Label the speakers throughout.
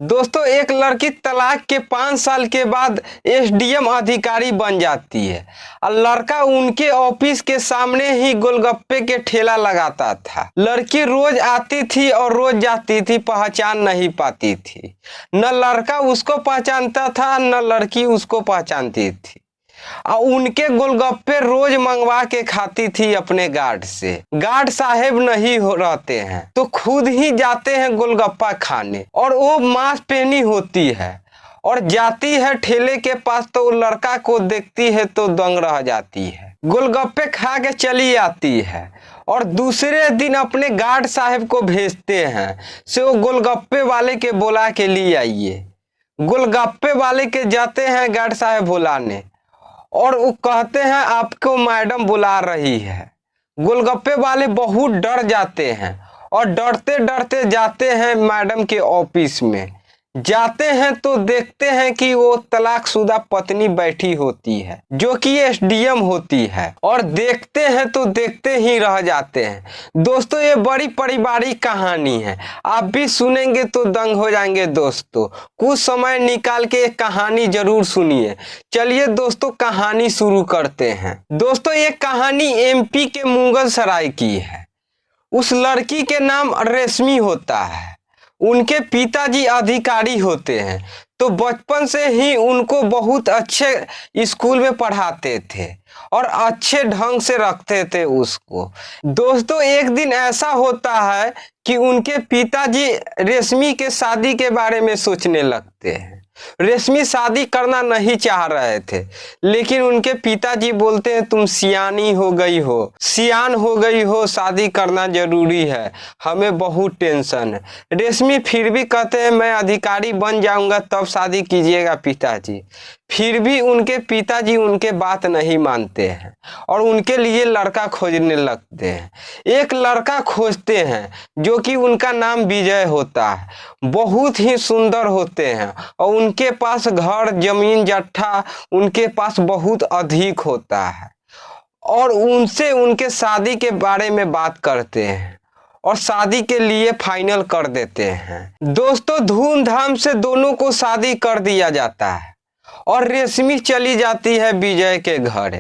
Speaker 1: दोस्तों, एक लड़की तलाक के 5 साल के बाद एसडीएम अधिकारी बन जाती है और लड़का उनके ऑफिस के सामने ही गोलगप्पे के ठेला लगाता था। लड़की रोज आती थी और रोज जाती थी, पहचान नहीं पाती थी। न लड़का उसको पहचानता था न लड़की उसको पहचानती थी। और उनके गोलगप्पे रोज मंगवा के खाती थी अपने गार्ड से। गार्ड साहेब नहीं रहते हैं तो खुद ही जाते हैं गोलगप्पा खाने, और वो मास्क पहनी होती है और जाती है ठेले के पास तो वो लड़का को देखती है तो दंग रह जाती है। गोलगप्पे खा के चली आती है और दूसरे दिन अपने गार्ड साहब को भेजते हैं से वो गोलगप्पे वाले के बुला के लिए आइए। गोलगप्पे वाले के जाते हैं गार्ड साहब बुलाने और वो कहते हैं आपको मैडम बुला रही है। गोलगप्पे वाले बहुत डर जाते हैं और डरते डरते जाते हैं मैडम के ऑफिस में। जाते हैं तो देखते हैं कि वो तलाकशुदा पत्नी बैठी होती है जो कि एसडीएम होती है, और देखते हैं तो देखते ही रह जाते हैं। दोस्तों, ये बड़ी पारिवारिक कहानी है, आप भी सुनेंगे तो दंग हो जाएंगे। दोस्तों, कुछ समय निकाल के एक कहानी जरूर सुनिए। चलिए दोस्तों, कहानी शुरू करते हैं। दोस्तों, ये कहानी एमपी के मुगलसराय की है। उस लड़की के नाम रेशमी होता है। उनके पिताजी अधिकारी होते हैं तो बचपन से ही उनको बहुत अच्छे स्कूल में पढ़ाते थे और अच्छे ढंग से रखते थे उसको। दोस्तों, एक दिन ऐसा होता है कि उनके पिताजी रेशमी के शादी के बारे में सोचने लगते हैं। रेशमी शादी करना नहीं चाह रहे थे, लेकिन उनके पिताजी बोलते हैं तुम सियानी हो गई हो, सियान हो गई हो, शादी करना जरूरी है, हमें बहुत टेंशन है। रेशमी फिर भी कहते हैं मैं अधिकारी बन जाऊंगा तब शादी कीजिएगा पिताजी। फिर भी उनके पिताजी उनके बात नहीं मानते हैं और उनके लिए लड़का खोजने लगते हैं। एक लड़का खोजते हैं जो कि उनका नाम विजय होता है। बहुत ही सुंदर होते हैं और उनके पास घर जमीन जट्ठा उनके पास बहुत अधिक होता है, और उनसे उनके शादी के बारे में बात करते हैं और शादी के लिए फाइनल कर देते हैं। दोस्तों, धूमधाम से दोनों को शादी कर दिया जाता है और रेशमी चली जाती है विजय के घर।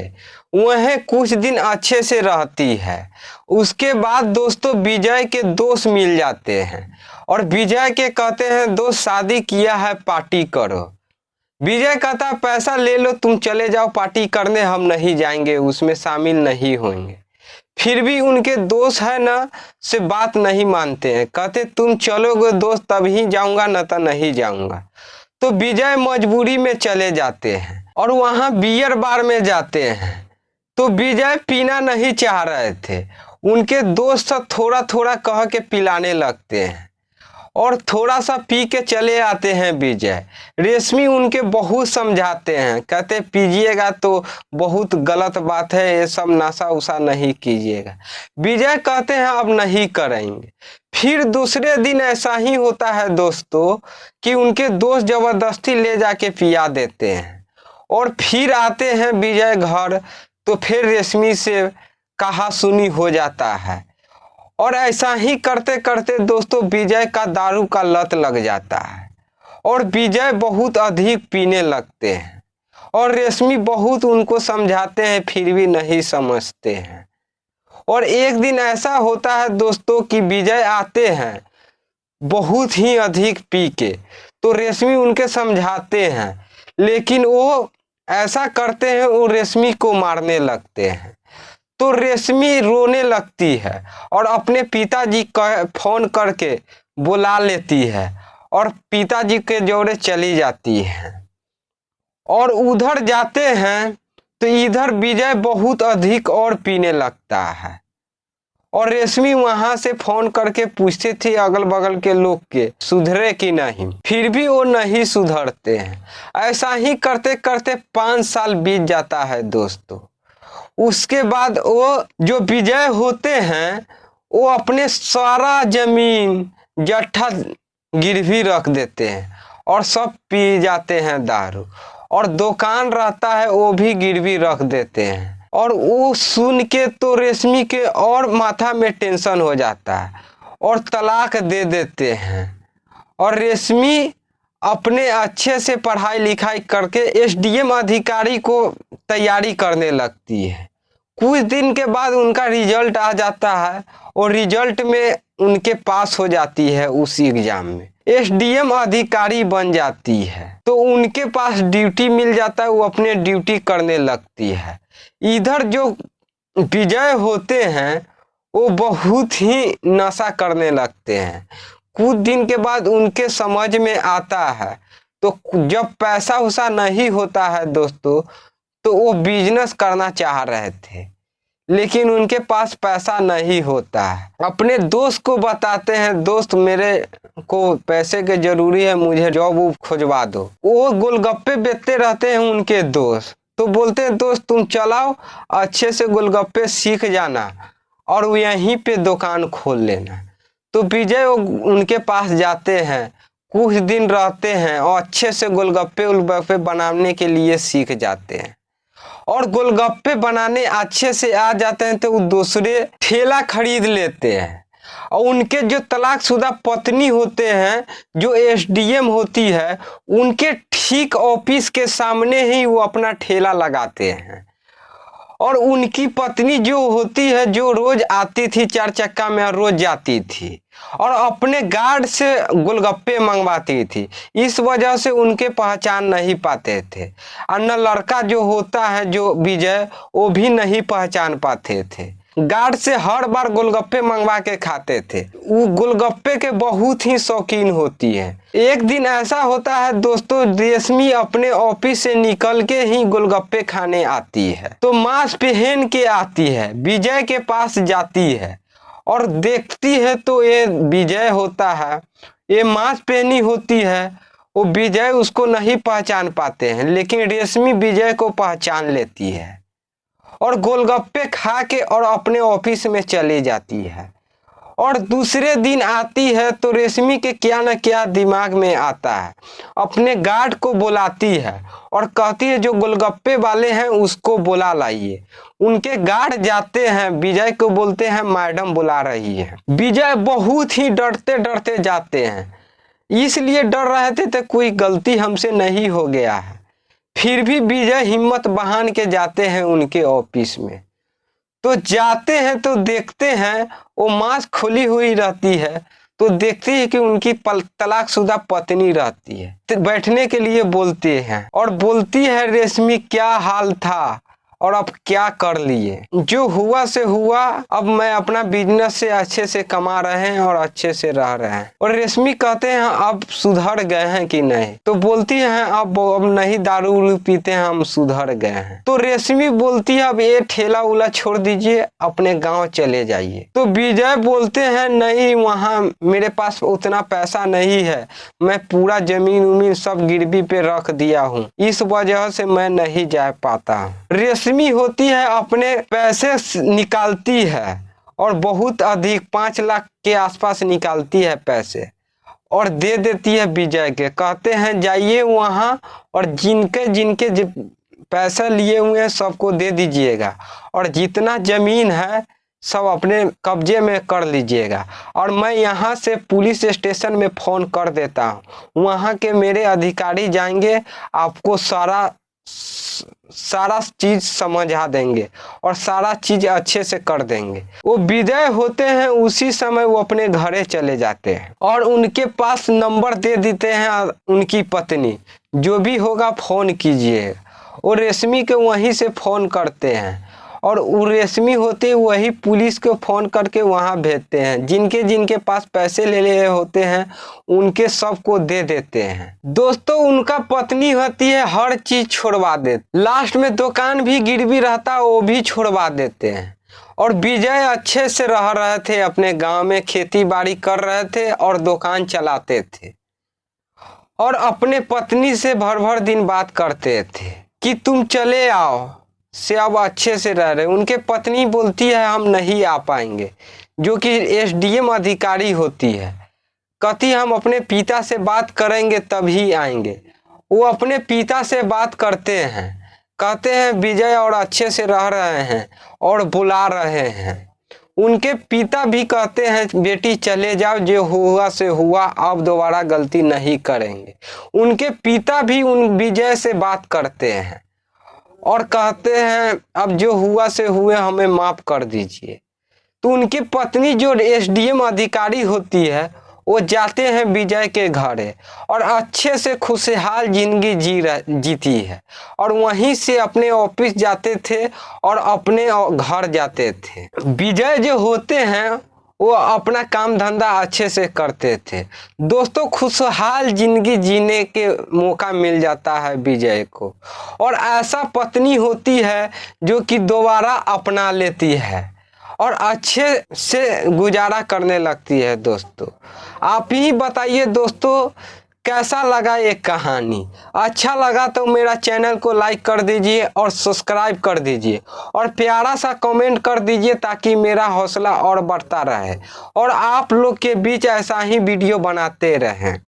Speaker 1: वह कुछ दिन अच्छे से रहती है। उसके बाद दोस्तों विजय के दोस्त मिल जाते हैं और विजय के कहते हैं दोस्त शादी किया है, पार्टी करो। विजय कहता पैसा ले लो, तुम चले जाओ पार्टी करने, हम नहीं जाएंगे, उसमें शामिल नहीं होंगे। फिर भी उनके दोस्त है ना से बात नहीं मानते हैं, कहते तुम चलोगे दोस्त तभी जाऊंगा न तो नहीं जाऊंगा। तो विजय मजबूरी में चले जाते हैं और वहां बियर बार में जाते हैं। तो विजय पीना नहीं चाह रहे थे, उनके दोस्त थोड़ा थोड़ा कह के पिलाने लगते हैं और थोड़ा सा पी के चले आते हैं विजय। रेशमी उनके बहुत समझाते हैं, कहते पीजिएगा तो बहुत गलत बात है, ये सब नशा उशा नहीं कीजिएगा। विजय कहते हैं अब नहीं करेंगे। फिर दूसरे दिन ऐसा ही होता है दोस्तों कि उनके दोस्त जबरदस्ती ले जाके पिया देते हैं और फिर आते हैं विजय घर। तो फिर रेशमी से कहा सुनी हो जाता है और ऐसा ही करते करते दोस्तों विजय का दारू का लत लग जाता है और विजय बहुत अधिक पीने लगते हैं और रेशमी बहुत उनको समझाते हैं फिर भी नहीं समझते हैं। और एक दिन ऐसा होता है दोस्तों कि विजय आते हैं बहुत ही अधिक पी के, तो रेशमी उनके समझाते हैं लेकिन वो ऐसा करते हैं, वो रेशमी को मारने लगते हैं। तो रेशमी रोने लगती है और अपने पिताजी का फोन करके बुला लेती है और पिताजी के जोड़े चली जाती है। और उधर जाते हैं तो इधर विजय बहुत अधिक और पीने लगता है और रेशमी वहां से फोन करके पूछती थी अगल बगल के लोग के सुधरे कि नहीं, फिर भी वो नहीं सुधरते हैं। ऐसा ही करते करते 5 साल बीत जाता है दोस्तों। उसके बाद वो जो विजय होते हैं वो अपने सारा जमीन जट्ठा गिरवी रख देते हैं और सब पी जाते हैं दारू, और दुकान रहता है वो भी गिरवी रख देते हैं। और वो सुन के तो रेशमी के और माथा में टेंशन हो जाता है और तलाक दे देते हैं और रेशमी अपने अच्छे से पढ़ाई लिखाई करके एसडीएम अधिकारी को तैयारी करने लगती है। कुछ दिन के बाद उनका रिजल्ट आ जाता है और रिजल्ट में उनके पास हो जाती है, उसी एग्जाम में एसडीएम अधिकारी बन जाती है। तो उनके पास ड्यूटी मिल जाता है, वो अपने ड्यूटी करने लगती है। इधर जो विजय होते हैं वो बहुत ही नशा करने लगते हैं। कुछ दिन के बाद उनके समझ में आता है, तो जब पैसा वैसा नहीं होता है दोस्तों, तो वो बिजनेस करना चाह रहे थे, लेकिन उनके पास पैसा नहीं होता है। अपने दोस्त को बताते हैं, दोस्त मेरे को पैसे की जरूरी है, मुझे जॉब खोजवा दो। वो गोलगप्पे बेचते रहते हैं उनके दोस्त, तो बोलते हैं दोस्त तुम चलाओ, अच्छे से गोलगप्पे सीख जाना और वो यहीं पे दुकान खोल लेना। तो विजय उनके पास जाते हैं, कुछ दिन रहते हैं और अच्छे से गोलगप्पे बनाने के लिए सीख जाते हैं। और गोलगप्पे बनाने अच्छे से आ जाते हैं तो वो दूसरे ठेला खरीद लेते हैं। और उनके जो तलाकशुदा पत्नी होते हैं, जो एसडीएम होती है, उनके ठीक ऑफिस के सामने ही वो अपना ठेला लगाते हैं। और उनकी पत्नी जो होती है, जो रोज आती थी 4 चक्का में, रोज जाती थी और अपने गार्ड से गोलगप्पे मंगवाती थी। इस वजह से उनके पहचान नहीं पाते थे। और न लड़का जो होता है जो विजय, वो भी नहीं पहचान पाते थे। गार्ड से हर बार गोलगप्पे मंगवा के खाते थे। वो गोलगप्पे के बहुत ही शौकीन होती है। एक दिन ऐसा होता है दोस्तों, रेशमी अपने ऑफिस से निकल के ही गोलगप्पे खाने आती है। तो मास्क पहन के आती है, विजय के पास जाती है और देखती है तो ये विजय होता है, ये मास्क पहनी होती है। वो विजय उसको नहीं पहचान पाते हैं, लेकिन रेशमी विजय को पहचान लेती है और गोलगप्पे खा के और अपने ऑफिस में चली जाती है। और दूसरे दिन आती है तो रेशमी के क्या न क्या दिमाग में आता है, अपने गार्ड को बुलाती है और कहती है जो गोलगप्पे वाले हैं उसको बुला लाइए। उनके गार्ड जाते हैं, विजय को बोलते हैं मैडम बुला रही है। विजय बहुत ही डरते डरते जाते हैं, इसलिए डर रहे थे तो कोई गलती हमसे नहीं हो गया है। फिर भी विजय हिम्मत बहान के जाते हैं उनके ऑफिस में। तो जाते हैं तो देखते हैं वो मास्क खुली हुई रहती है, तो देखते हैं कि उनकी तलाकशुदा पत्नी रहती है। तो बैठने के लिए बोलते हैं और बोलती है रेशमी क्या हाल था और अब क्या कर लिए, जो हुआ से हुआ, अब मैं अपना बिजनेस से अच्छे से कमा रहे हैं और अच्छे से रह रहे हैं। और रेशमी कहते हैं अब सुधर गए हैं कि नहीं, तो बोलती है अब नहीं दारू उरू पीते हैं, हम सुधर गए हैं। तो रेशमी बोलती है अब ये ठेला उला छोड़ दीजिए, अपने गाँव चले जाइए। तो विजय बोलते हैं नहीं, वहाँ मेरे पास उतना पैसा नहीं है, मैं पूरा जमीन उमीन सब गिरवी पे रख दिया हूँ, इस वजह से मैं नहीं जा पाता। रेशमी होती है अपने पैसे निकालती है और बहुत अधिक 5 लाख के आसपास निकालती है पैसे और दे देती है विजय के। कहते हैं जाइए वहाँ और जिनके जिनके पैसा लिए हुए हैं सबको दे दीजिएगा और जितना जमीन है सब अपने कब्जे में कर लीजिएगा। और मैं यहाँ से पुलिस स्टेशन में फ़ोन कर देता हूँ, वहाँ के मेरे अधिकारी जाएंगे, आपको सारा चीज समझा देंगे और सारा चीज अच्छे से कर देंगे। वो विजय होते हैं, उसी समय वो अपने घरे चले जाते हैं और उनके पास नंबर दे देते हैं उनकी पत्नी, जो भी होगा फोन कीजिए। वो रेशमी के वहीं से फोन करते हैं और वो रेशमी होते वही पुलिस को फोन करके वहां भेजते हैं। जिनके जिनके पास पैसे ले लिए होते हैं उनके सबको दे देते हैं। दोस्तों उनका पत्नी होती है हर चीज छोड़वा देती, लास्ट में दुकान भी गिरवी रहता वो भी छोड़वा देते हैं। और विजय अच्छे से रह रहे थे, अपने गांव में खेती बाड़ी कर रहे थे और दुकान चलाते थे और अपने पत्नी से भर भर दिन बात करते थे कि तुम चले आओ से अब अच्छे से रह रहे। उनके पत्नी बोलती है हम नहीं आ पाएंगे, जो कि एसडीएम अधिकारी होती है, कहती हम अपने पिता से बात करेंगे तभी आएंगे। वो अपने पिता से बात करते हैं, कहते हैं विजय और अच्छे से रह रहे हैं और बुला रहे हैं। उनके पिता भी कहते हैं बेटी चले जाओ, जो हुआ से हुआ, अब दोबारा गलती नहीं करेंगे। उनके पिता भी उन विजय से बात करते हैं और कहते हैं अब जो हुआ से हुए हमें माफ कर दीजिए। तो उनकी पत्नी जो एसडीएम अधिकारी होती है वो जाते हैं विजय के घर और अच्छे से खुशहाल जिंदगी जीती है और वहीं से अपने ऑफिस जाते थे और अपने घर जाते थे। विजय जो होते हैं वो अपना काम धंधा अच्छे से करते थे। दोस्तों, खुशहाल जिंदगी जीने के मौका मिल जाता है विजय को और ऐसा पत्नी होती है जो कि दोबारा अपना लेती है और अच्छे से गुजारा करने लगती है। दोस्तों, आप ही बताइए दोस्तों, कैसा लगा ये कहानी? अच्छा लगा तो मेरा चैनल को लाइक कर दीजिए और सब्सक्राइब कर दीजिए और प्यारा सा कमेंट कर दीजिए ताकि मेरा हौसला और बढ़ता रहे और आप लोग के बीच ऐसा ही वीडियो बनाते रहें।